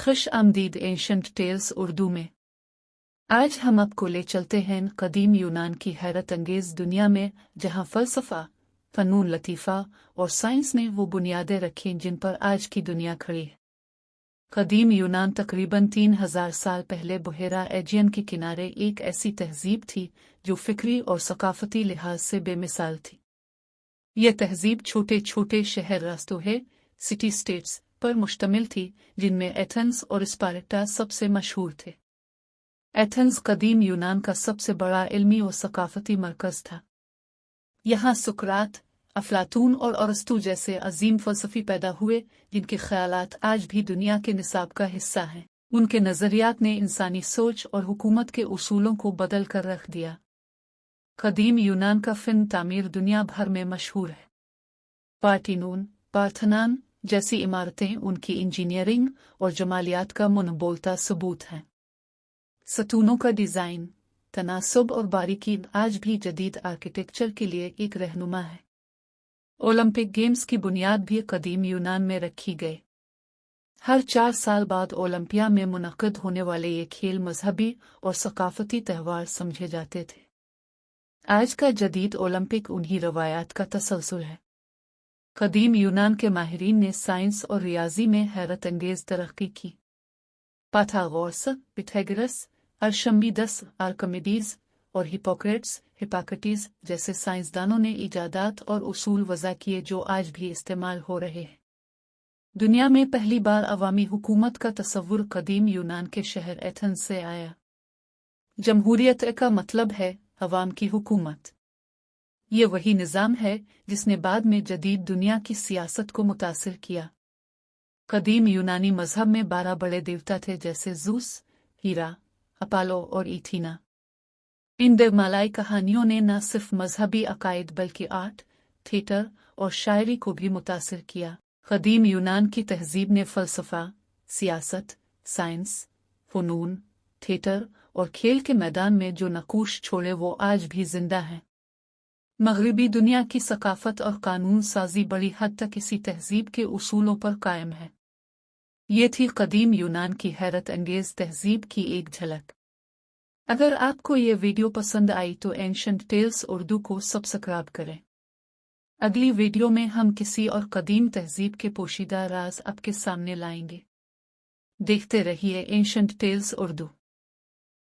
खुश आमदीद ancient tales Urdu में। आज हम आपको ले चलते हैं कदीम यूनान की हैरत अंगेज दुनिया में, जहां फ़लसफ़ा, फ़नून लतीफ़ा और साइंस ने वो बुनियादें रखीं जिन पर आज की दुनिया खड़ी है। कदीम यूनान तकरीबन 3000 साल पहले बहेरा एजियन के किनारे एक ऐसी तहज़ीब थी जो फ़िक्री और सकाफ़ती लिहाज से बेमिसाल थी। यह तहज़ीब छोटे छोटे शहर रास्तों सिटी स्टेट्स पर मुश्तमिल थी, जिनमें एथेंस और स्पार्टा सबसे मशहूर थे। एथेंस कदीम यूनान का सबसे बड़ा इल्मी और सकाफ़ती मरकज़ था। यहाँ सुकरात, अफलातून और अरस्तू जैसे अजीम फ़लसफ़ी पैदा हुए, जिनके ख़यालात आज भी दुनिया के निसाब का हिस्सा हैं। उनके नज़रियात ने इंसानी सोच और हुकूमत के उसूलों को बदल कर रख दिया। कदीम यूनान का फ़िन तामीर दुनिया भर में मशहूर है। पार्टीनून, पार्थनान जैसी इमारतें उनकी इंजीनियरिंग और जमालियात का मुनबोलता सबूत हैं। सतूनों का डिज़ाइन, तनासुब और बारीकी आज भी जदीद आर्किटेक्चर के लिए एक रहनुमा है। ओलंपिक गेम्स की बुनियाद भी कदीम यूनान में रखी गई। हर 4 साल बाद ओलंपिया में मुनक़िद होने वाले ये खेल मजहबी और सकाफ़ती त्यौहार समझे जाते थे। आज का जदीद ओलंपिक उन्हीं रवायात का तसलसल है। कदीम यूनान के माहिरीन ने साइंस और रियाजी में हैरत अंगेज तरक्की की। पाथागोरस, पिथागोरस, अर्शिमिदस, आर्किमिडीज और हिप्पाक्रेटिस जैसे साइंसदानों ने इजादात और उसूल वज़ा किए जो आज भी इस्तेमाल हो रहे हैं। दुनिया में पहली बार अवामी हुकूमत का तसव्वुर कदीम यूनान के शहर एथेंस से आया। जमहूरियत का मतलब है अवाम की हुकूमत। ये वही निज़ाम है जिसने बाद में जदीद दुनिया की सियासत को मुतासिर किया। कदीम यूनानी मज़हब में 12 बड़े देवता थे, जैसे ज़ूस, हीरा, अपोलो और एथीना। इन देवमालाई कहानियों ने न सिर्फ मजहबी अकायद बल्कि आर्ट, थिएटर और शायरी को भी मुतासिर किया। कदीम यूनान की तहज़ीब ने फ़लसफ़ा, सियासत, साइंस, फ़नून, थिएटर और खेल के मैदान में जो नक़ूश छोड़े वो आज भी ज़िंदा हैं। मग़रिबी दुनिया की सकाफ़त और कानून साज़ी बड़ी हद तक इसी तहज़ीब के उसूलों पर कायम है। ये थी कदीम यूनान की हैरत अंगेज़ तहज़ीब की एक झलक। अगर आपको ये वीडियो पसंद आई तो एंशंट टेल्स उर्दू को सब्सक्राइब करें। अगली वीडियो में हम किसी और कदीम तहज़ीब के पोशीदा राज आपके सामने लाएंगे। देखते रहिए एंशंट टेल्स उर्दू।